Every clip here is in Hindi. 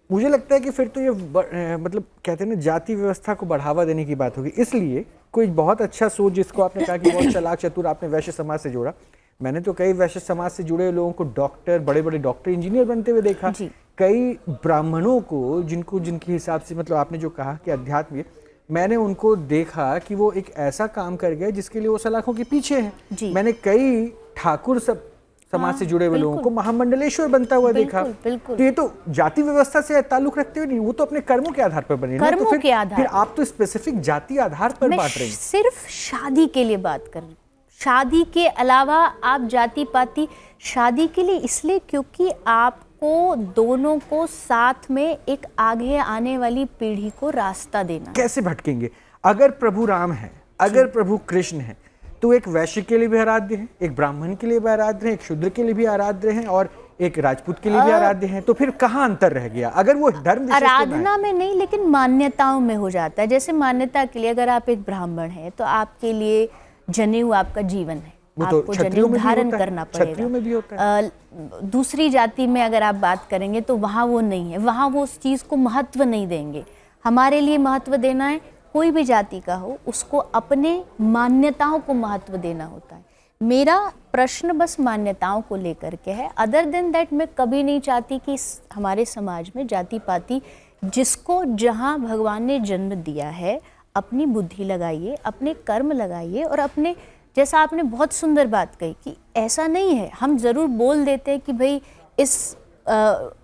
मुझे लगता है कि फिर तो ये मतलब कहते हैं ना जाति व्यवस्था को बढ़ावा देने की बात होगी। इसलिए कोई बहुत अच्छा सोच, जिसको आपने कहा कि बहुत चालाक चतुर, आपने वैश्य समाज से जोड़ा। मैंने तो कई वैश्य समाज से जुड़े लोगों को डॉक्टर, बड़े बड़े डॉक्टर, इंजीनियर बनते हुए देखा। कई ब्राह्मणों को जिनके हिसाब से, मतलब आपने जो कहा कि अध्यात्म, मैंने उनको देखा कि वो एक ऐसा काम कर गए जिसके लिए वो सलाखों के पीछे हैं। मैंने कई ठाकुर समाज से जुड़े हुए लोगों को महामंडलेश्वर बनता हुआ देखा। तो ये तो जाति व्यवस्था से ताल्लुक रखते हुए नहीं, वो तो अपने कर्मों के आधार पर बने। कर्मों तो के आधार, फिर आप तो स्पेसिफिक जाति आधार पर बांट रहे हैं। सिर्फ शादी के लिए बात कर रही हूँ। शादी के अलावा आप जाति पाति, शादी के लिए इसलिए क्योंकि आपको दोनों को साथ में एक आगे आने वाली पीढ़ी को रास्ता देना। कैसे भटकेंगे? अगर प्रभु राम है, अगर प्रभु कृष्ण है, तो एक वैश्य के लिए भी आराध्य है, एक ब्राह्मण के लिए भी आराध्य है, एक शूद्र के लिए भी आराध्य है और एक राजपूत के लिए भी आराध्य है। तो फिर कहाँ अंतर रह गया? अगर वो धर्म आराधना में नहीं, लेकिन मान्यताओं में हो जाता है। जैसे मान्यता के लिए अगर आप एक ब्राह्मण हैं तो आपके लिए जनेऊ आपका जीवन है, आपको जनेऊ धारण करना पड़ेगा। में भी होता है। दूसरी जाति में अगर आप बात करेंगे तो वहाँ वो नहीं है, वहाँ वो उस चीज़ को महत्व नहीं देंगे। हमारे लिए महत्व देना है, कोई भी जाति का हो, उसको अपने मान्यताओं को महत्व देना होता है। मेरा प्रश्न बस मान्यताओं को लेकर के है। अदर देन दैट मैं कभी नहीं चाहती कि हमारे समाज में जाति पाति, जिसको जहाँ भगवान ने जन्म दिया है, अपनी बुद्धि लगाइए, अपने कर्म लगाइए और अपने, जैसा आपने बहुत सुंदर बात कही कि ऐसा नहीं है, हम ज़रूर बोल देते हैं कि भाई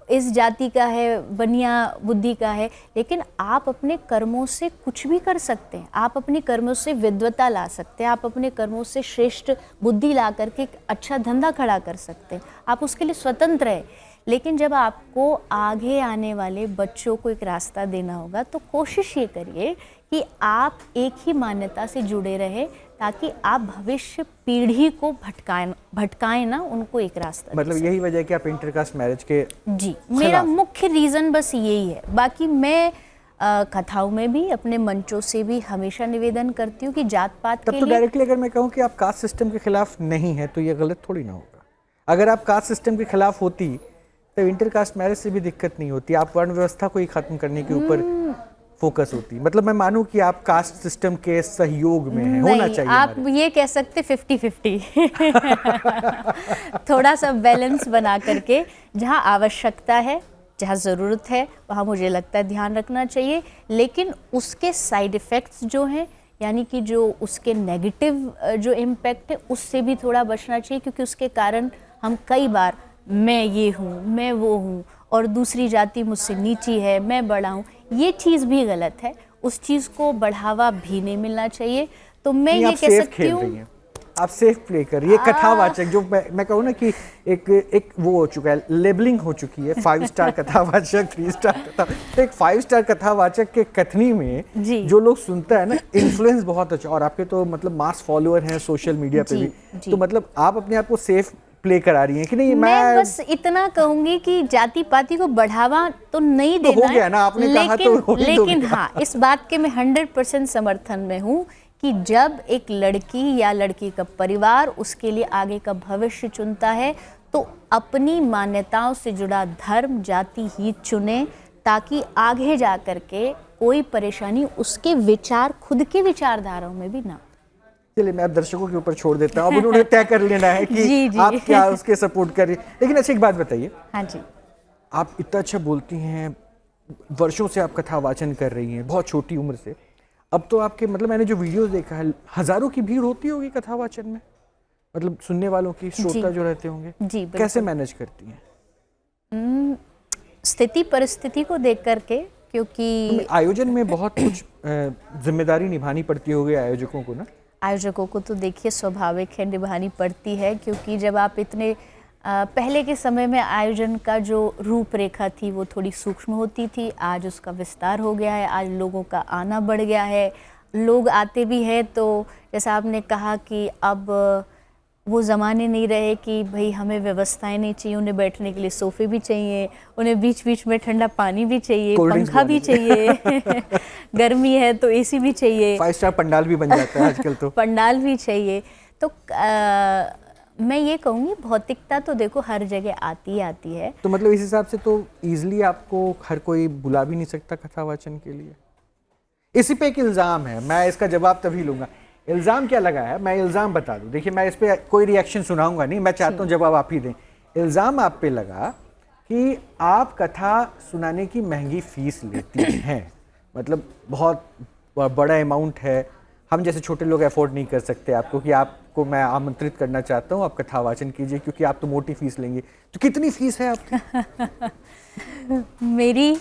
इस जाति का है, बनिया बुद्धि का है, लेकिन आप अपने कर्मों से कुछ भी कर सकते हैं। आप अपने कर्मों से विद्वता ला सकते हैं, आप अपने कर्मों से श्रेष्ठ बुद्धि ला करके एक अच्छा धंधा खड़ा कर सकते हैं, आप उसके लिए स्वतंत्र हैं। लेकिन जब आपको आगे आने वाले बच्चों को एक रास्ता देना होगा तो कोशिश ये करिए कि आप एक ही मान्यता से जुड़े रहे, ताकि आप भविष्य पीढ़ी को भटकाएं ना, उनको एक रास्ता। मतलब यही वजह है कि आप इंटरकास्ट मैरिज के जी, मेरा मुख्य रीज़न बस यही है। बाकी मैं कथाओं में भी, अपने मंचों से भी हमेशा निवेदन करती हूँ कि जात पात के लिए। तब तो डायरेक्टली अगर मैं कहूँ कि आप कास्ट सिस्टम के खिलाफ नहीं है तो ये गलत थोड़ी ना होगा। अगर आप कास्ट सिस्टम के खिलाफ होती तो इंटरकास्ट मैरिज से भी दिक्कत नहीं होती, आप वर्ण व्यवस्था को ही खत्म करने के ऊपर फोकस होती। मतलब मैं मानूं कि आप कास्ट सिस्टम के सहयोग में हैं, होना चाहिए। आप ये कह सकते 50-50 थोड़ा सा बैलेंस बना करके, जहाँ आवश्यकता है, जहाँ ज़रूरत है, वहाँ मुझे लगता है ध्यान रखना चाहिए। लेकिन उसके साइड इफ़ेक्ट्स जो हैं, यानी कि जो उसके नेगेटिव जो इम्पैक्ट है, उससे भी थोड़ा बचना चाहिए, क्योंकि उसके कारण हम कई बार मैं ये हूँ, मैं वो हूँ और दूसरी जाति मुझसे नीची है, मैं बड़ा हूँ, ये चीज़ भी गलत है। उस चीज़ को बढ़ावा भी नहीं मिलना चाहिए। तो मैं ये कह सकती हूँ, आप सेफ प्ले कर रही है। कथावाचक जो मैं कहूँ ना कि एक वो हो चुका है, लेबलिंग हो चुकी है, 5 स्टार कथावाचक, 3 स्टार कथा। तो एक 5 स्टार कथावाचक के कथनी में जो लोग सुनता है ना, इन्फ्लुएंस बहुत अच्छा। और आपके तो मतलब मास फॉलोअर हैं सोशल मीडिया पे भी, तो मतलब आप अपने आप को सेफ प्ले करा रही हैं कि नहीं? मैं बस इतना कहूंगी कि जाति पाति को बढ़ावा तो नहीं देना तो हो गया ना, आपने कहा तो लेकिन हाँ, इस बात के मैं 100% समर्थन में हूँ कि जब एक लड़की या लड़की का परिवार उसके लिए आगे का भविष्य चुनता है तो अपनी मान्यताओं से जुड़ा धर्म, जाति ही चुने, ताकि आगे जा करके कोई परेशानी उसके विचार, खुद के विचारधाराओं में भी ना। चलिए, मैं अब दर्शकों के ऊपर छोड़ देता हूँ, अब उन्होंने तय कर लेना है कि जी। आप क्या उसके सपोर्ट कर रही। लेकिन अच्छा एक बात बताइए। हाँ जी, आप इतना अच्छा बोलती हैं, वर्षों से आप कथा वाचन कर रही हैं, बहुत छोटी उम्र से। अब तो आपके मतलब मैंने जो वीडियोस देखा है, हजारों की भीड़ होती होगी कथा वाचन में, मतलब सुनने वालों की, श्रोता जो रहते होंगे जी, कैसे मैनेज करती हैं? स्थिति परिस्थिति को देख करके, क्योंकि आयोजन में बहुत कुछ जिम्मेदारी निभानी पड़ती होगी आयोजकों को ना। आयोजकों को तो देखिए स्वाभाविक है, निभानी पड़ती है, क्योंकि जब आप इतने पहले के समय में आयोजन का जो रूपरेखा थी वो थोड़ी सूक्ष्म होती थी, आज उसका विस्तार हो गया है, आज लोगों का आना बढ़ गया है, लोग आते भी हैं। तो जैसा आपने कहा कि अब वो ज़माने नहीं रहे कि भाई हमें व्यवस्थाएं नहीं चाहिए, उन्हें बैठने के लिए सोफ़े भी चाहिए, उन्हें बीच बीच में ठंडा पानी भी चाहिए, पंखा भी चाहिए गर्मी है तो एसी भी चाहिए, 5 स्टार पंडाल भी बन जाता है आजकल तो पंडाल भी चाहिए। तो मैं ये कहूँगी भौतिकता तो देखो हर जगह आती ही आती है। तो मतलब इस हिसाब से तो इजीली आपको हर कोई बुला भी नहीं सकता कथावाचन के लिए। इसी पे एक इल्ज़ाम है, मैं इसका जवाब तभी लूँगा। इल्ज़ाम क्या लगा है, मैं इल्ज़ाम बता दूँ। देखिए मैं इस पर कोई रिएक्शन सुनाऊंगा नहीं, मैं चाहता हूँ जवाब आप ही दें। इल्ज़ाम आप पे लगा कि आप कथा सुनाने की महंगी फीस लेती हैं, मतलब बहुत बड़ा अमाउंट है, हम जैसे छोटे लोग अफोर्ड नहीं कर सकते आपको, कि आपको मैं आमंत्रित करना चाहता हूँ आप कथावाचन कीजिए क्योंकि आप तो मोटी फीस लेंगे। तो कितनी फीस है आपकी? मेरी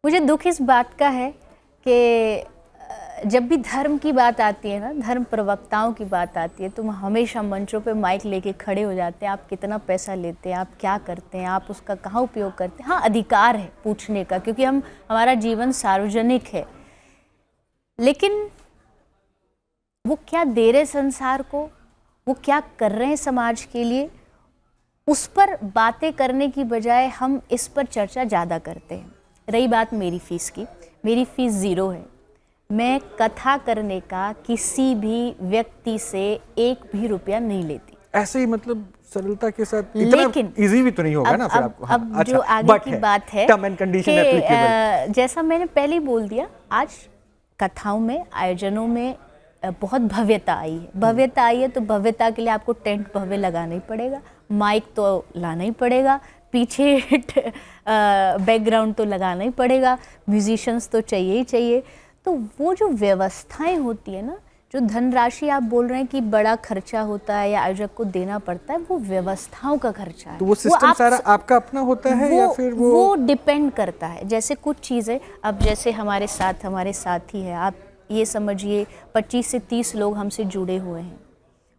मुझे दुख इस बात का है कि जब भी धर्म की बात आती है ना, धर्म प्रवक्ताओं की बात आती है, तो हमेशा मंचों पे माइक लेके खड़े हो जाते हैं, आप कितना पैसा लेते हैं, आप क्या करते हैं, आप उसका कहाँ उपयोग करते हैं। हाँ, अधिकार है पूछने का, क्योंकि हमारा जीवन सार्वजनिक है, लेकिन वो क्या दे रहे संसार को, वो क्या कर रहे हैं समाज के लिए, उस पर बातें करने की बजाय हम इस पर चर्चा ज़्यादा करते हैं। रही बात मेरी फ़ीस की, मेरी फ़ीस 0 है। मैं कथा करने का किसी भी व्यक्ति से 1 भी रुपया नहीं लेती। ऐसे ही मतलब सरलता के साथ, इतना इजी भी तो नहीं होगा ना फिर आपको। अब अच्छा, जो आगे की बात है टर्म एंड कंडीशन एप्लीकेबल। जैसा मैंने पहले ही बोल दिया, आज कथाओं में, आयोजनों में बहुत भव्यता आई है। भव्यता आई है तो भव्यता के लिए आपको टेंट भव्य लगाना ही पड़ेगा, माइक तो लाना ही पड़ेगा, पीछे बैकग्राउंड तो लगाना ही पड़ेगा, म्यूजिशियंस तो चाहिए ही चाहिए। तो वो जो व्यवस्थाएं होती है ना, जो धनराशि आप बोल रहे हैं कि बड़ा खर्चा होता है या आयोजक को देना पड़ता है, वो व्यवस्थाओं का खर्चा है। तो वो सिस्टम सारा आपका अपना होता है या फिर वो डिपेंड करता है। जैसे कुछ चीज़ें, अब जैसे हमारे साथी है, आप ये समझिए 25 से 30 लोग हमसे जुड़े हुए हैं,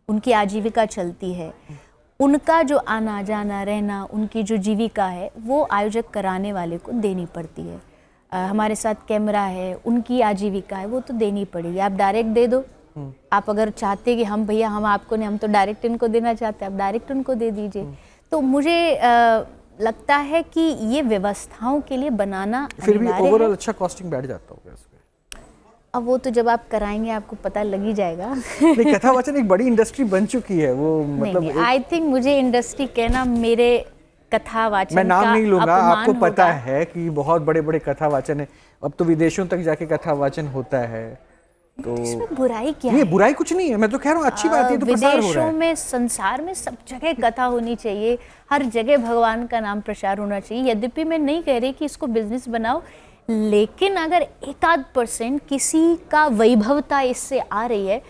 उनकी आजीविका चलती है, उनका जो आना जाना रहना, उनकी जो जीविका है वो आयोजक कराने वाले को देनी पड़ती है। हमारे साथ कैमरा है, उनकी आजीविका है, वो तो देनी पड़ेगी। आप डायरेक्ट दे दो, आप अगर चाहते कि हम भैया हम आपको नहीं, हम तो डायरेक्ट इनको देना चाहते हैं, आप डायरेक्ट उनको दे दीजिए। तो मुझे लगता है कि ये व्यवस्थाओं के लिए बनाना फिर भी ओवरऑल अच्छा कॉस्टिंग बैठ जाता होगा इसमें। अब वो तो जब आप कराएंगे आपको पता लग ही जाएगा। नहीं, कथावाचन एक बड़ी इंडस्ट्री बन चुकी है वो, मतलब आई थिंक मुझे इंडस्ट्री कहना, मेरे कथावाचन मैं नाम नहीं लूंगा, आपको पता होगा। है कि बहुत बड़े बड़े कथावाचन है, अब तो विदेशों तक जाके कथावाचन होता है। तो इसमें बुराई क्या है? है? बुराई कुछ नहीं है, मैं तो कह रहा हूँ अच्छी बात है, तो प्रसार हो रहा विदेशों है। में, संसार में सब जगह कथा होनी चाहिए, हर जगह भगवान का नाम प्रचार होना चाहिए। यद्यपि मैं नहीं कह रही कि इसको बिजनेस बनाओ, लेकिन अगर 1-8% किसी का वैभवता इससे आ रही है,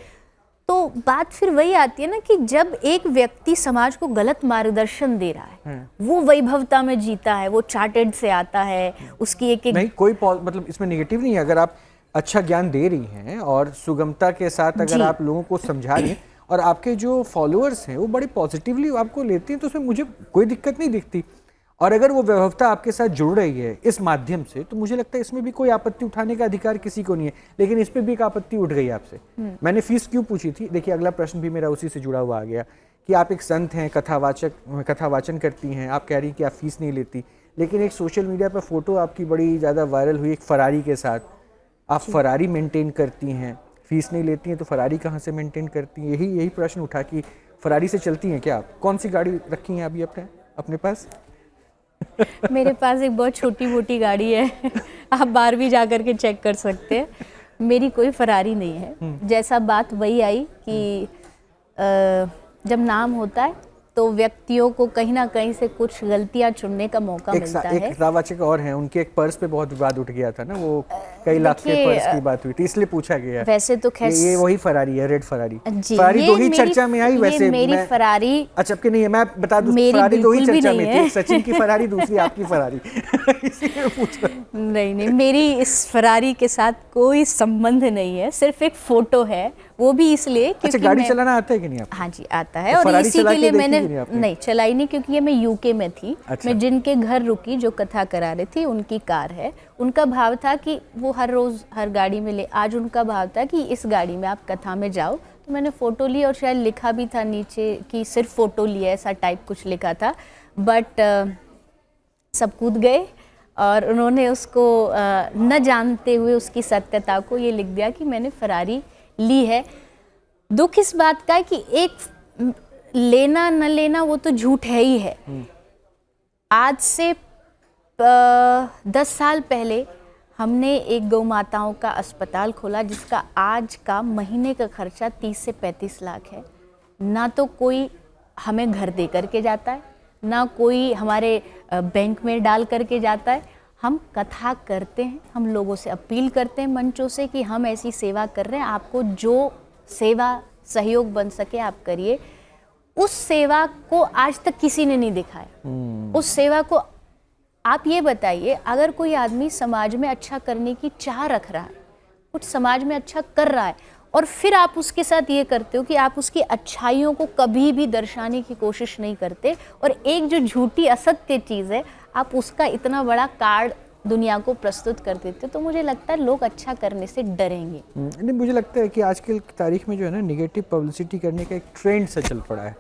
तो बात फिर वही आती है ना कि जब एक व्यक्ति समाज को गलत मार्गदर्शन दे रहा है, वो वैभवता में जीता है, वो चार्टेड से आता है, उसकी एक नहीं, कोई मतलब इसमें नेगेटिव नहीं है। अगर आप अच्छा ज्ञान दे रही हैं और सुगमता के साथ अगर आप लोगों को समझा रही हैं और आपके जो फॉलोअर्स हैं वो बड़े पॉजिटिवली आपको लेते हैं, तो उसमें मुझे कोई दिक्कत नहीं दिखती। और अगर वो व्यवस्था आपके साथ जुड़ रही है इस माध्यम से, तो मुझे लगता है इसमें भी कोई आपत्ति उठाने का अधिकार किसी को नहीं है। लेकिन इस पे भी एक आपत्ति उठ गई आपसे। मैंने फीस क्यों पूछी थी, देखिए अगला प्रश्न भी मेरा उसी से जुड़ा हुआ आ गया कि आप एक संत हैं, कथावाचन करती हैं, आप कह रही हैं कि आप फीस नहीं लेती, लेकिन एक सोशल मीडिया पर फोटो आपकी बड़ी ज़्यादा वायरल हुई एक फरारी के साथ, आप फरारी मेंटेन करती हैं, फीस नहीं लेती हैं, तो फरारी कहाँ से मेंटेन करती हैं? यही प्रश्न उठा कि फरारी से चलती हैं क्या आप? कौन सी गाड़ी रखी हैं अभी अपने पास? मेरे पास एक बहुत छोटी मोटी गाड़ी है, आप बाहर भी जा कर के चेक कर सकते हैं। मेरी कोई फरारी नहीं है। जैसा बात वही आई कि जब नाम होता है तो व्यक्तियों को कहीं ना कहीं से कुछ गलतियां चुनने का मौका मिलता है। एक कथावाचक और हैं, उनके एक पर्स पे बहुत विवाद उठ गया था ना, वो कई लाख के पर्स की बात हुई थी, इसलिए पूछा गया। वैसे तो खैर ये वही फरारी है, रेड फरारी। फरारी दो ही चर्चा में आई वैसे। मेरी फरारी, अच्छा आपके नहीं है, मैं बता दूं, फरारी दो ही चर्चा में थी, सचिन की फरारी, दूसरी आपकी फरारी। इसीलिए पूछ रहा। नहीं, मेरी इस फरारी के साथ कोई संबंध नहीं है, सिर्फ एक फोटो है, वो भी इसलिए क्योंकि गाड़ी चलाना आता है कि नहीं आपको? हाँ जी आता है, और इसी के लिए मैंने नहीं चलाई नहीं, क्योंकि ये मैं यूके में थी। मैं जिनके घर रुकी, जो कथा करा रही थी, उनकी कार है। उनका भाव था कि वो हर रोज हर गाड़ी में ले, आज उनका भाव था कि इस गाड़ी में आप कथा में जाओ, तो मैंने फ़ोटो ली और शायद लिखा भी था नीचे कि सिर्फ फ़ोटो लिया, ऐसा टाइप कुछ लिखा था। बट सब कूद गए और उन्होंने उसको न जानते हुए उसकी सत्यता को ये लिख दिया कि मैंने फरारी ली है। दुख इस बात का है कि एक लेना न लेना वो तो झूठ है ही है। आज से 10 साल पहले हमने एक गौ माताओं का अस्पताल खोला जिसका आज का महीने का खर्चा 30 से 35 लाख है। ना तो कोई हमें घर दे करके जाता है, ना कोई हमारे बैंक में डाल करके जाता है। हम कथा करते हैं, हम लोगों से अपील करते हैं मंचों से कि हम ऐसी सेवा कर रहे हैं, आपको जो सेवा सहयोग बन सके आप करिए। उस सेवा को आज तक किसी ने नहीं दिखाया। उस सेवा को आप ये बताइए, अगर कोई आदमी समाज में अच्छा करने की चाह रख रहा है, कुछ समाज में अच्छा कर रहा है, और फिर आप उसके साथ ये करते हो कि आप उसकी अच्छाइयों को कभी भी दर्शाने की कोशिश नहीं करते, और एक जो झूठी असत्य चीज़ है आप उसका इतना बड़ा कार्ड दुनिया को प्रस्तुत कर देते, तो मुझे लगता है लोग अच्छा करने से डरेंगे। नहीं, मुझे लगता है कि आजकल की तारीख में जो है ना निगेटिव पब्लिसिटी करने का एक ट्रेंड सा चल पड़ा है।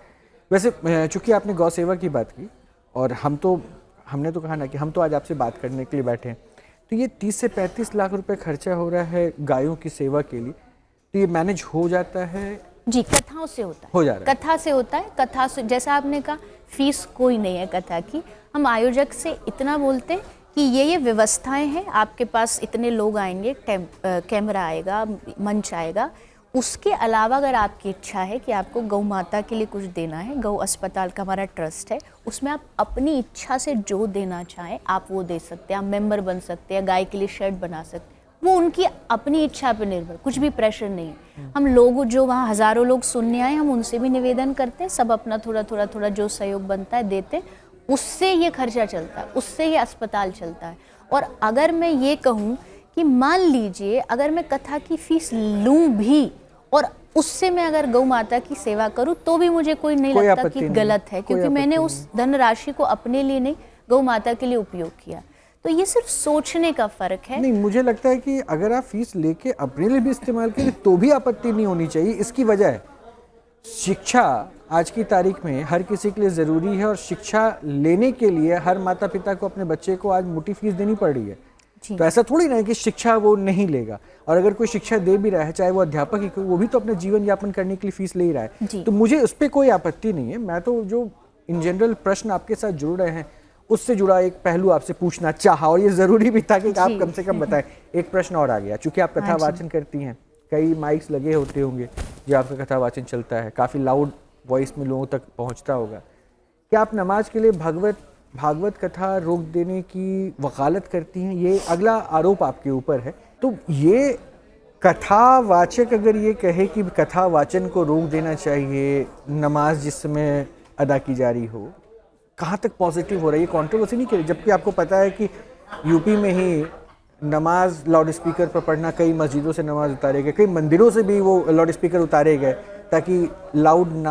वैसे चूंकि आपने गौ सेवा की बात की और हमने तो कहा ना कि हम तो आज आपसे बात करने के लिए बैठे हैं, तो ये 30 से 35 लाख रुपए खर्चा हो रहा है गायों की सेवा के लिए, तो ये मैनेज हो जाता है? जी, कथाओं से होता है, हो जा रहा है। कथा से होता है। कथा से, जैसा आपने कहा, फीस कोई नहीं है कथा की। हम आयोजक से इतना बोलते हैं कि ये व्यवस्थाएं हैं, आपके पास इतने लोग आएंगे, कैमरा आएगा, मंच आएगा, उसके अलावा अगर आपकी इच्छा है कि आपको गौ माता के लिए कुछ देना है, गौ अस्पताल का हमारा ट्रस्ट है, उसमें आप अपनी इच्छा से जो देना चाहें आप वो दे सकते हैं। आप मेंबर बन सकते हैं, गाय के लिए शेड बना सकते हैं, वो उनकी अपनी इच्छा पर निर्भर, कुछ भी प्रेशर नहीं है। हम लोग जो वहाँ हज़ारों लोग सुनने आए, हम उनसे भी निवेदन करते हैं, सब अपना थोड़ा थोड़ा थोड़ा जो सहयोग बनता है देते, उससे ये खर्चा चलता है, उससे ये अस्पताल चलता है। और अगर मैं ये कहूँ कि मान लीजिए अगर मैं कथा की फीस लूँ भी और उससे मैं अगर गौ माता की सेवा करूँ तो भी मुझे कोई नहीं लगता कि गलत है, क्योंकि मैंने उस धनराशि को अपने लिए नहीं, गौ माता के लिए उपयोग किया। तो ये सिर्फ सोचने का फर्क है। नहीं, मुझे लगता है कि अगर आप फीस लेके अपने लिए भी इस्तेमाल करें तो भी आपत्ति नहीं होनी चाहिए। इसकी वजह है शिक्षा आज की तारीख में हर किसी के लिए ज़रूरी है, और शिक्षा लेने के लिए हर माता पिता को अपने बच्चे को आज मोटी फीस देनी पड़ रही है। तो ऐसा थोड़ी ना है कि शिक्षा वो नहीं लेगा, और अगर कोई शिक्षा दे भी रहा है, चाहे वो अध्यापक ही, वो भी तो अपना जीवन यापन करने के लिए फीस ले ही रहा है। तो मुझे उस पर कोई आपत्ति नहीं है। मैं तो जो इन जनरल प्रश्न आपके साथ जुड़ रहे हैं उससे जुड़ा एक पहलू आपसे पूछना चाहा, और ये ज़रूरी भी था कि आप कम से कम बताएं। एक प्रश्न और आ गया, चूँकि आप कथा वाचन करती हैं, कई माइक्स लगे होते होंगे जो आपका कथा वाचन चलता है, काफ़ी लाउड वॉइस में लोगों तक पहुंचता होगा। क्या आप नमाज के लिए भागवत कथा रोक देने की वकालत करती हैं? ये अगला आरोप आपके ऊपर है। तो ये कथावाचक अगर ये कहे कि कथा वाचन को रोक देना चाहिए नमाज जिस समय अदा की जा रही हो, कहाँ तक पॉजिटिव हो रहा है? ये कंट्रोवर्सी नहीं करी, जबकि आपको पता है कि यूपी में ही नमाज लाउड स्पीकर पर पढ़ना, कई मस्जिदों से नमाज उतारे गए, कई मंदिरों से भी वो लाउड स्पीकर उतारे गए ताकि लाउड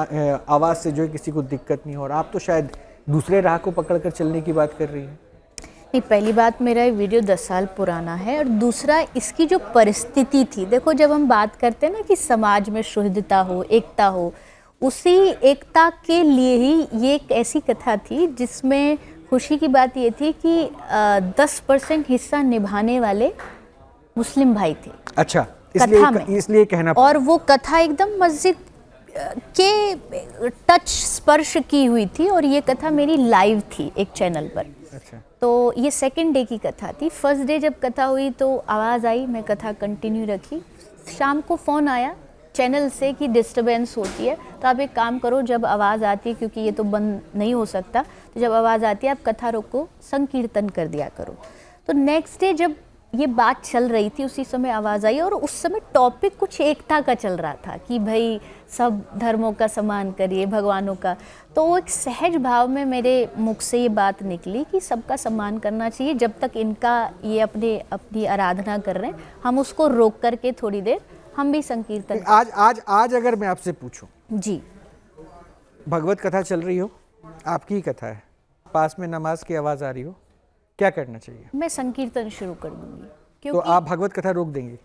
आवाज़ से जो है किसी को दिक्कत नहीं हो। और आप तो शायद दूसरे राह को पकड़कर चलने की बात कर रही हैं। नहीं, पहली बात, मेरा ये वीडियो 10 साल पुराना है, और दूसरा इसकी जो परिस्थिति थी, देखो जब हम बात करते हैं ना कि समाज में शुद्धता हो, एकता हो, उसी एकता के लिए ही ये एक ऐसी कथा थी जिसमें खुशी की बात ये थी कि 10% हिस्सा निभाने वाले मुस्लिम भाई थे। अच्छा, इसलिए कहना, और वो कथा एकदम मस्जिद के टच स्पर्श की हुई थी, और ये कथा मेरी लाइव थी एक चैनल पर। अच्छा। तो ये सेकंड डे की कथा थी। फर्स्ट डे जब कथा हुई तो आवाज़ आई, मैं कथा कंटिन्यू रखी। शाम को फ़ोन आया चैनल से कि डिस्टरबेंस होती है, तो आप एक काम करो, जब आवाज़ आती है, क्योंकि ये तो बंद नहीं हो सकता, तो जब आवाज़ आती है आप कथा रोको, संकीर्तन कर दिया करो। तो नेक्स्ट डे जब ये बात चल रही थी उसी समय आवाज़ आई, और उस समय टॉपिक कुछ एकता का चल रहा था कि भाई सब धर्मों का सम्मान करिए, भगवानों का। तो एक सहज भाव में मेरे मुख से ये बात निकली कि सबका सम्मान करना चाहिए, जब तक इनका ये अपनी आराधना कर रहे हैं, हम उसको रोक करके थोड़ी देर हम भी संकीर्तन। आज अगर मैं आपसे पूछूं, जी, भगवत कथा चल रही हो, आपकी ही कथा है, पास में नमाज की आवाज़ आ रही हो, क्या करना चाहिए? मैं संकीर्तन शुरू कर दूंगी। तो आप भगवत कथा रोक देंगे?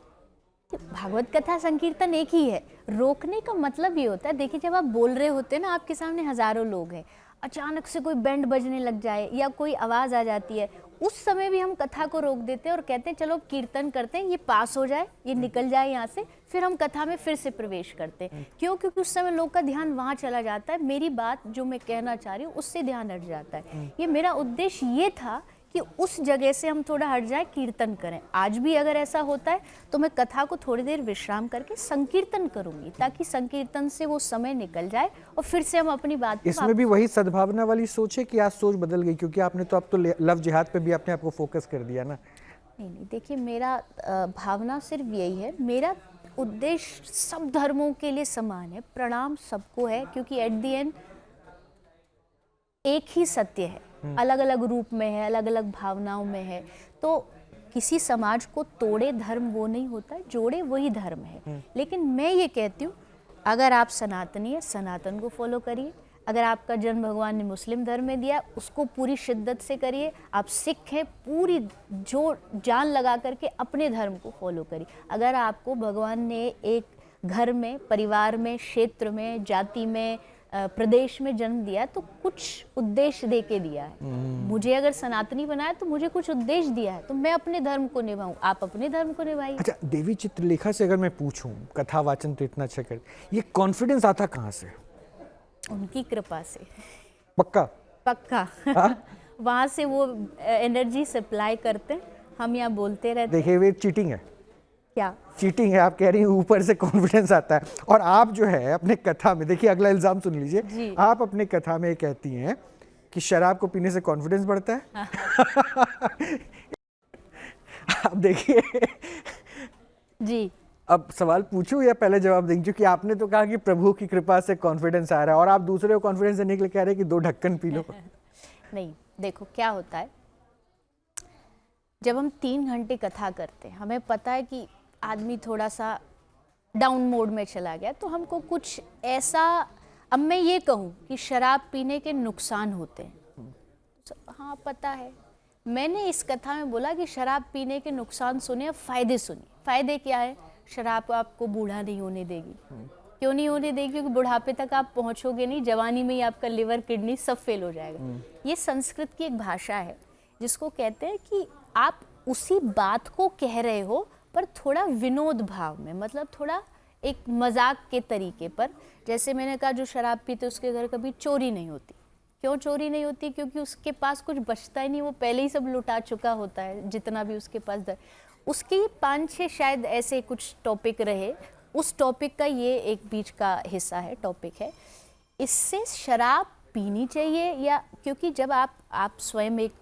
भागवत कथा संकीर्तन एक ही है। रोकने का मतलब ये होता है, देखिए जब आप बोल रहे होते हैं ना, आपके सामने हजारों लोग हैं, अचानक से कोई बैंड बजने लग जाए या कोई आवाज़ आ जाती है, उस समय भी हम कथा को रोक देते हैं और कहते हैं चलो कीर्तन करते हैं, ये पास हो जाए, ये निकल जाए यहाँ से, फिर हम कथा में फिर से प्रवेश करते हैं। क्यों? क्योंकि उस समय लोग का ध्यान वहाँ चला जाता है, मेरी बात जो मैं कहना चाह रही हूँ उससे ध्यान हट जाता है। ये मेरा उद्देश्य ये था कि उस जगह से हम थोड़ा हट जाए, कीर्तन करें। आज भी अगर ऐसा होता है तो मैं कथा को थोड़ी देर विश्राम करके संकीर्तन करूंगी, ताकि संकीर्तन से वो समय निकल जाए और फिर से हम अपनी बात इसमें भी वही सद्भावना वाली सोच है कि आज सोच बदल गई, क्योंकि आपने तो अब तो लव जिहाद पे भी अपने आप को फोकस कर दिया ना। नहीं, देखिए मेरा भावना सिर्फ यही है, मेरा उद्देश्य सब धर्मों के लिए समान है, प्रणाम सबको है, क्योंकि एट द एंड एक ही सत्य है, अलग अलग रूप में है, अलग अलग भावनाओं में है। तो किसी समाज को तोड़े धर्म वो नहीं होता, जोड़े वही धर्म है। लेकिन मैं ये कहती हूँ, अगर आप सनातनी है, सनातन को फॉलो करिए। अगर आपका जन्म भगवान ने मुस्लिम धर्म में दिया, उसको पूरी शिद्दत से करिए। आप सिख हैं, पूरी जो जान लगा करके अपने धर्म को फॉलो करिए। अगर आपको भगवान ने एक घर में, परिवार में, क्षेत्र में, जाति में, प्रदेश में जन्म दिया तो कुछ उद्देश्य दे के दिया है। मुझे अगर सनातनी बनाया तो मुझे कुछ उद्देश्य दिया है, तो मैं अपने धर्म को निभाऊं, आप अपने धर्म को निभाइए। अच्छा, देवी चित्रलेखा से अगर मैं पूछूं, कथा वाचन तो इतना अच्छा कर, ये कॉन्फिडेंस आता कहाँ से? उनकी कृपा से। पक्का? पक्का। वहाँ से वो एनर्जी सप्लाई करते हैं, हम यहाँ बोलते रहते हैं। देखिए, ये चीटिंग है। क्या चीटिंग है? आप कह रही हैं ऊपर से कॉन्फिडेंस आता है, और आप जो है अपने कथा में, देखिए अगला इल्जाम सुन लीजिए, आप अपने कथा में कहती हैं कि शराब को पीने से कॉन्फिडेंस बढ़ता है। आप देखिए जी, अब सवाल पूछूं या पहले जवाब देंगे? क्योंकि आपने तो कहा कि प्रभु की कृपा से कॉन्फिडेंस आ रहा है, और आप दूसरे को कॉन्फिडेंस देने के लिए कह रहे हैं कि 2 ढक्कन पी लो। नहीं, देखो क्या होता है, जब हम 3 घंटे कथा करते हैं, हमें पता है कि आदमी थोड़ा सा डाउन मोड में चला गया, तो हमको कुछ ऐसा, अब मैं ये कहूँ कि शराब पीने के नुकसान होते हैं, हाँ पता है। मैंने इस कथा में बोला कि शराब पीने के नुकसान सुने, अब फायदे सुनिए। फायदे क्या है? शराब आपको बूढ़ा नहीं होने देगी। क्यों नहीं होने देगी? क्योंकि बुढ़ापे तक आप पहुंचोगे नहीं, जवानी में ही आपका लिवर, किडनी सब फेल हो जाएगा। ये संस्कृत की एक भाषा है जिसको कहते हैं कि आप उसी बात को कह रहे हो पर थोड़ा विनोद भाव में, मतलब थोड़ा एक मजाक के तरीके पर। जैसे मैंने कहा, जो शराब पीते उसके घर कभी चोरी नहीं होती। क्यों चोरी नहीं होती? क्योंकि उसके पास कुछ बचता ही नहीं, वो पहले ही सब लुटा चुका होता है जितना भी उसके पास उसके 5-6 शायद ऐसे कुछ टॉपिक रहे, उस टॉपिक का ये एक बीच का हिस्सा है, टॉपिक है। इससे शराब पीनी चाहिए, या क्योंकि जब आप स्वयं एक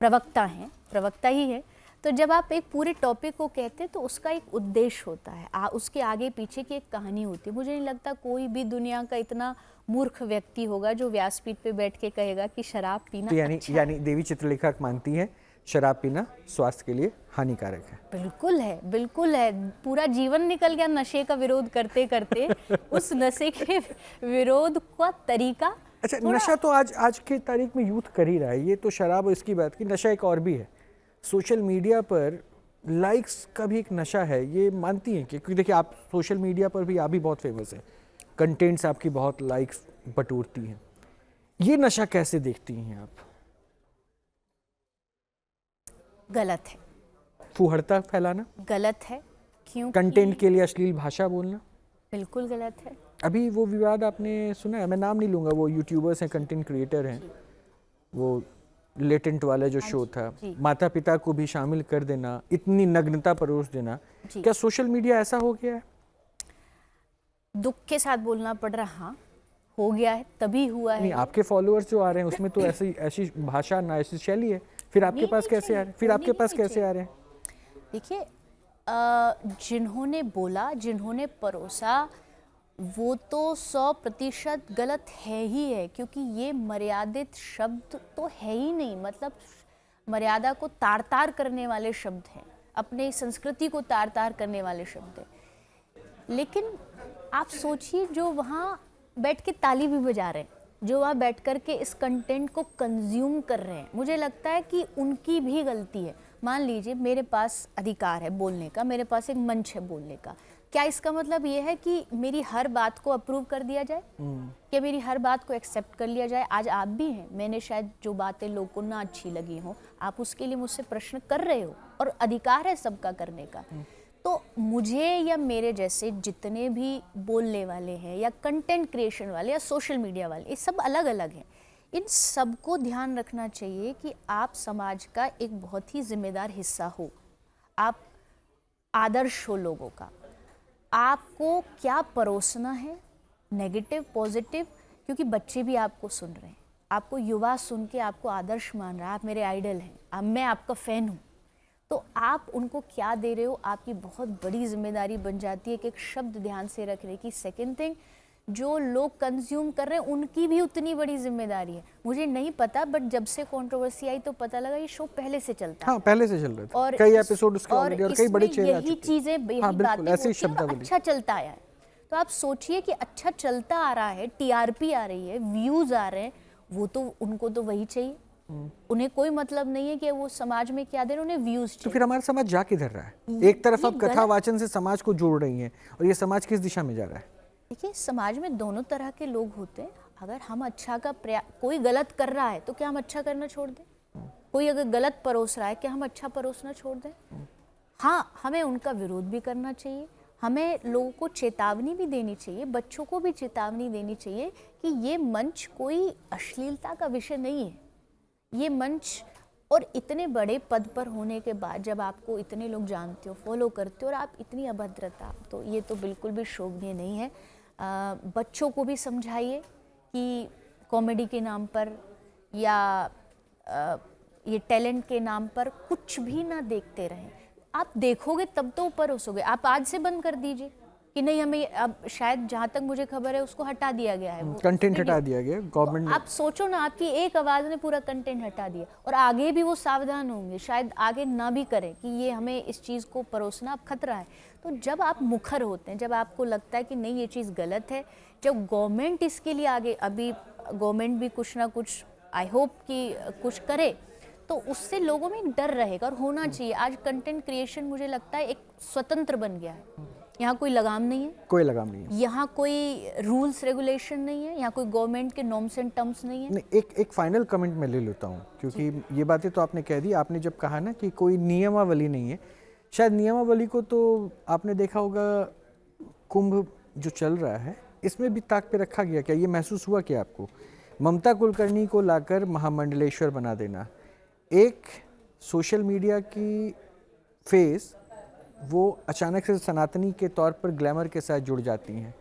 प्रवक्ता हैं, प्रवक्ता ही है, तो जब आप एक पूरे टॉपिक को कहते हैं तो उसका एक उद्देश्य होता है, उसके आगे पीछे की एक कहानी होती है। मुझे नहीं लगता कोई भी दुनिया का इतना मूर्ख व्यक्ति होगा जो व्यासपीठ पे बैठ के कहेगा कि शराब पीना तो अच्छा यानी देवी चित्रलेखा मानती है शराब पीना स्वास्थ्य के लिए हानिकारक है। बिल्कुल है, बिल्कुल है। पूरा जीवन निकल गया नशे का विरोध करते करते। उस नशे के विरोध का तरीका, अच्छा, नशा तो आज के तारीख में यूथ कर ही रहा है। ये तो शराब और इसकी बात की, नशा एक और भी है। सोशल मीडिया पर लाइक्स का भी एक नशा है, ये मानती हैं? क्योंकि देखिए, आप सोशल मीडिया पर भी, आप भी बहुत फेमस हैं, कंटेंट्स आपकी बहुत लाइक्स बटोरती हैं। ये नशा कैसे देखती हैं आप? गलत है। फुहड़ता फैलाना गलत है, क्यों? कंटेंट के लिए अश्लील भाषा बोलना बिल्कुल गलत है। अभी वो विवाद आपने सुना है? मैं नाम नहीं लूंगा, वो यूट्यूबर्स हैं, कंटेंट क्रिएटर हैं, वो लेटेंट वाला जो शो था, माता पिता को भी शामिल कर देना, इतनी नग्नता परोस देना, क्या सोशल मीडिया ऐसा हो गया है? दुख के साथ बोलना पड़ रहा, हाँ हो गया है, तभी हुआ है। नहीं, आपके फॉलोअर्स जो आ रहे हैं उसमें तो ऐसी भाषा ना, ऐसी शैली है, फिर आपके पास कैसे आ रहे हैं? फिर आपके पास कैसे आ रहे हैं? देखिए, जिन्होंने बोला, जिन्होंने परोसा, वो तो 100% गलत है ही है, क्योंकि ये मर्यादित शब्द तो है ही नहीं। मतलब मर्यादा को तार तार करने वाले शब्द हैं, अपने संस्कृति को तार तार करने वाले शब्द हैं। लेकिन आप सोचिए, जो वहाँ बैठ के ताली भी बजा रहे हैं, जो वहाँ बैठ कर के इस कंटेंट को कंज्यूम कर रहे हैं, मुझे लगता है कि उनकी भी गलती है। मान लीजिए मेरे पास अधिकार है बोलने का, मेरे पास एक मंच है बोलने का, क्या इसका मतलब ये है कि मेरी हर बात को अप्रूव कर दिया जाए, क्या मेरी हर बात को एक्सेप्ट कर लिया जाए? आज आप भी हैं, मैंने शायद जो बातें लोगों को ना अच्छी लगी हो, आप उसके लिए मुझसे प्रश्न कर रहे हो और अधिकार है सबका करने का। तो मुझे या मेरे जैसे जितने भी बोलने वाले हैं या कंटेंट क्रिएशन वाले या सोशल मीडिया वाले, ये सब अलग अलग हैं। इन सबको ध्यान रखना चाहिए कि आप समाज का एक बहुत ही जिम्मेदार हिस्सा हो, आप आदर्श हो लोगों का। आपको क्या परोसना है, नेगेटिव पॉजिटिव, क्योंकि बच्चे भी आपको सुन रहे हैं, आपको युवा सुन के आपको आदर्श मान रहा है, आप मेरे आइडल हैं, अब मैं आपका फ़ैन हूँ, तो आप उनको क्या दे रहे हो, आपकी बहुत बड़ी जिम्मेदारी बन जाती है। कि एक शब्द ध्यान से रख रहे कि सेकेंड थिंग, जो लोग कंज्यूम कर रहे हैं उनकी भी उतनी बड़ी जिम्मेदारी है। मुझे नहीं पता, बट जब से कंट्रोवर्सी आई तो पता लगा ये शो पहले से चलता है। हाँ, पहले से चल रहा था, और कई एपिसोड उसके ऑलरेडी और कई बड़े इसमें चेहरे आ यही चुके चीजें, हैं। यही हाँ, बिल्कुल, बातें ऐसे ही होती हैं और शब्दावली। अच्छा चलता आया है। तो आप सोचिए कि अच्छा चलता आ रहा है, टीआरपी आ रही है, व्यूज आ रहे हैं, वो तो उनको तो वही चाहिए। उन्हें कोई मतलब नहीं है कि वो समाज में क्या दे रहे हैं, उन्हें व्यूज तो चाहिए। फिर हमारा समाज जा किधर रहा है? एक तरफ आप कथा वाचन से समाज को जोड़ रही हैं और ये समाज किस दिशा में जा रहा है? देखिए, समाज में दोनों तरह के लोग होते हैं। अगर हम अच्छा का कोई गलत कर रहा है तो क्या हम अच्छा करना छोड़ दें? कोई अगर गलत परोस रहा है, क्या हम अच्छा परोसना छोड़ दें? हाँ, हमें उनका विरोध भी करना चाहिए, हमें लोगों को चेतावनी भी देनी चाहिए, बच्चों को भी चेतावनी देनी चाहिए कि ये मंच कोई अश्लीलता का विषय नहीं है। ये मंच, और इतने बड़े पद पर होने के बाद जब आपको इतने लोग जानते हो, फॉलो करते हो, और आप इतनी अभद्रता, तो ये तो बिल्कुल भी शोभनीय नहीं है। बच्चों को भी समझाइए कि कॉमेडी के नाम पर या ये टैलेंट के नाम पर कुछ भी ना देखते रहें। आप देखोगे तब तो ऊपर उठोगे। आप आज से बंद कर दीजिए कि नहीं, हमें अब शायद जहाँ तक मुझे खबर है उसको हटा दिया गया है, वो कंटेंट हटा दिया गया गवर्नमेंट ने। आप सोचो ना, आपकी एक आवाज़ ने पूरा कंटेंट हटा दिया, और आगे भी वो सावधान होंगे, शायद आगे ना भी करें कि ये हमें इस चीज़ को परोसना अब खतरा है। तो जब आप मुखर होते हैं, जब आपको लगता है कि नहीं ये चीज़ गलत है, जब गवर्नमेंट इसके लिए आगे, अभी गवर्नमेंट भी कुछ ना कुछ, आई होप कि कुछ करे, तो उससे लोगों में डर रहेगा और होना चाहिए। आज कंटेंट क्रिएशन मुझे लगता है एक स्वतंत्र बन गया है। यहाँ कोई लगाम नहीं है, कोई लगाम नहीं है, यहाँ कोई रूल्स रेगुलेशन नहीं है, यहाँ कोई गवर्नमेंट के नॉर्म्स एंड टर्म्स नहीं है। नहीं, एक फाइनल कमेंट मैं ले लेता हूँ, क्योंकि ये बातें तो आपने कह दी। आपने जब कहा ना कि कोई नियमावली नहीं है, शायद नियमावली को तो आपने देखा होगा, कुंभ जो चल रहा है इसमें भी ताक पे रखा गया। क्या ये महसूस हुआ कि आपको ममता कुलकर्णी को लाकर महामंडलेश्वर बना देना, एक सोशल मीडिया की फेस वो अचानक से सनातनी के तौर पर ग्लैमर के साथ जुड़ जाती हैं,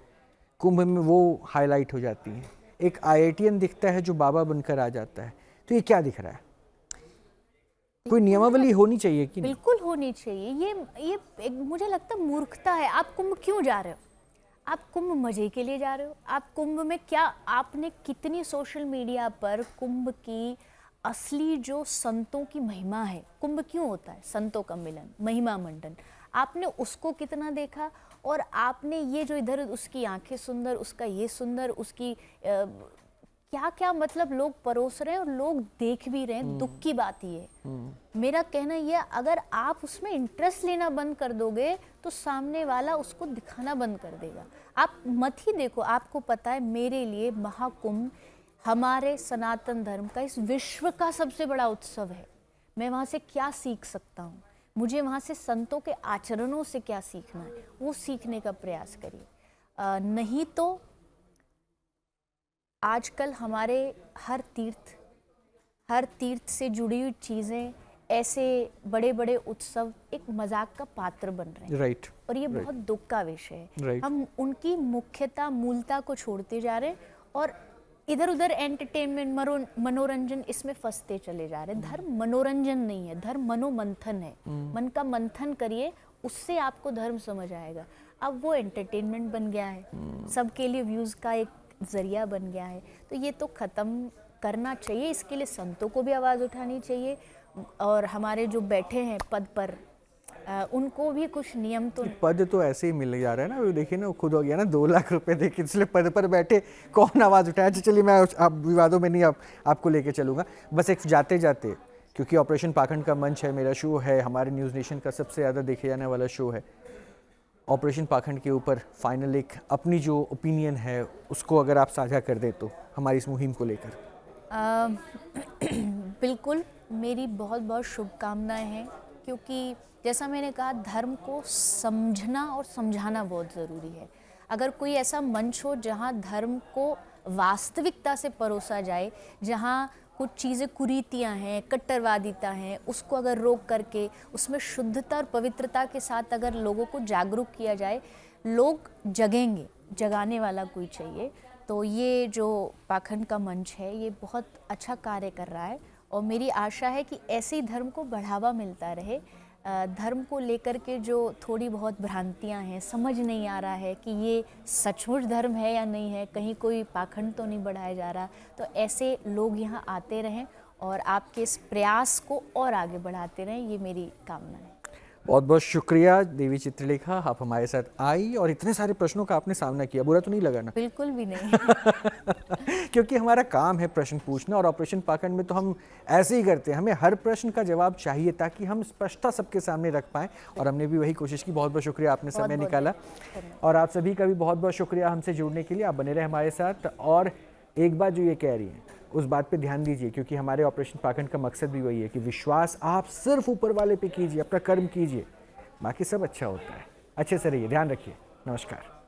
कुंभ में वो हाईलाइट हो जाती हैं, एक आईआईटीएन दिखता है जो बाबा बनकर आ जाता है, तो ये क्या दिख रहा है? कोई नियमावली होनी चाहिए कि नहीं? बिल्कुल होनी चाहिए। ये एक मुझे लगता है मूर्खता है। आप कुंभ क्यों जा रहे हो? आप कुंभ मजे के लिए जा रहे हो? आप कुंभ में क्या, आपने कितनी सोशल मीडिया पर कुंभ की असली जो संतों की महिमा है, कुंभ क्यों होता है? संतों का मिलन, महिमा मंडन, आपने उसको कितना देखा? और आपने ये जो इधर उसकी आंखें सुंदर, उसका ये सुंदर, उसकी क्या क्या मतलब लोग परोस रहे हैं और लोग देख भी रहे हैं। दुख की बात ये है। मेरा कहना यह, अगर आप उसमें इंटरेस्ट लेना बंद कर दोगे तो सामने वाला उसको दिखाना बंद कर देगा। आप मत ही देखो। आपको पता है, मेरे लिए महाकुंभ हमारे सनातन धर्म का, इस विश्व का सबसे बड़ा उत्सव है। मैं वहाँ से क्या सीख सकता हूँ? मुझे वहाँ से संतों के आचरणों से क्या सीखना है, वो सीखने का प्रयास करिए। नहीं तो आजकल हमारे हर तीर्थ से जुड़ी हुई चीज़ें, ऐसे बड़े बड़े उत्सव एक मजाक का पात्र बन रहे हैं। राइट। और ये बहुत दुख का विषय है। Right. हम उनकी मुख्यता, मूलता को छोड़ते जा रहे हैं और इधर उधर एंटरटेनमेंट, मनोरंजन, इसमें फंसते चले जा रहे हैं। धर्म मनोरंजन नहीं है, धर्म मनोमंथन है। मन का मंथन करिए, उससे आपको धर्म समझ आएगा। अब वो एंटरटेनमेंट बन गया है, सबके लिए व्यूज़ का एक जरिया बन गया है। तो ये तो ख़त्म करना चाहिए। इसके लिए संतों को भी आवाज़ उठानी चाहिए, और हमारे जो बैठे हैं पद पर, उनको भी कुछ नियम तो। पद तो ऐसे ही मिल जा रहा है ना, वो देखिए ना, खुद हो गया ना 2 लाख रुपए देके, इसलिए पद पर बैठे कौन आवाज़ उठाया। चलिए, मैं आप विवादों में नहीं आपको लेके चलूँगा। बस एक जाते जाते, क्योंकि ऑपरेशन पाखंड का मंच है, मेरा शो है, हमारे न्यूज़ नेशन का सबसे ज़्यादा देखे जाने वाला शो है, ऑपरेशन पाखंड के ऊपर फाइनल एक अपनी जो ओपिनियन है उसको अगर आप साझा कर दें तो हमारी इस मुहिम को लेकर। बिल्कुल, मेरी बहुत बहुत शुभकामनाएं हैं, क्योंकि जैसा मैंने कहा, धर्म को समझना और समझाना बहुत ज़रूरी है। अगर कोई ऐसा मंच हो जहाँ धर्म को वास्तविकता से परोसा जाए, जहाँ कुछ चीज़ें कुरीतियाँ हैं, कट्टरवादिता हैं, उसको अगर रोक करके उसमें शुद्धता और पवित्रता के साथ अगर लोगों को जागरूक किया जाए, लोग जगेंगे। जगाने वाला कोई चाहिए। तो ये जो पाखंड का मंच है, ये बहुत अच्छा कार्य कर रहा है और मेरी आशा है कि ऐसे ही धर्म को बढ़ावा मिलता रहे। धर्म को लेकर के जो थोड़ी बहुत भ्रांतियां हैं, समझ नहीं आ रहा है कि ये सचमुच धर्म है या नहीं है, कहीं कोई पाखंड तो नहीं बढ़ाया जा रहा, तो ऐसे लोग यहाँ आते रहें और आपके इस प्रयास को और आगे बढ़ाते रहें, ये मेरी कामना है। बहुत बहुत शुक्रिया देवी चित्रलेखा, आप हमारे साथ आई और इतने सारे प्रश्नों का आपने सामना किया। बुरा तो नहीं लगा ना? बिल्कुल भी नहीं। क्योंकि हमारा काम है प्रश्न पूछना और ऑपरेशन पाखंड में तो हम ऐसे ही करते हैं, हमें हर प्रश्न का जवाब चाहिए ताकि हम स्पष्टता सबके सामने रख पाएं और हमने भी वही कोशिश की। बहुत बहुत शुक्रिया, आपने समय निकाला और आप सभी का भी बहुत बहुत शुक्रिया हमसे जुड़ने के लिए। आप बने रहे हमारे साथ और एक बात जो ये कह रही है उस बात पे ध्यान दीजिए, क्योंकि हमारे ऑपरेशन पाखंड का मकसद भी वही है कि विश्वास आप सिर्फ ऊपर वाले पे कीजिए, अपना कर्म कीजिए, बाकी सब अच्छा होता है। अच्छे से रहिए, ध्यान रखिए। नमस्कार।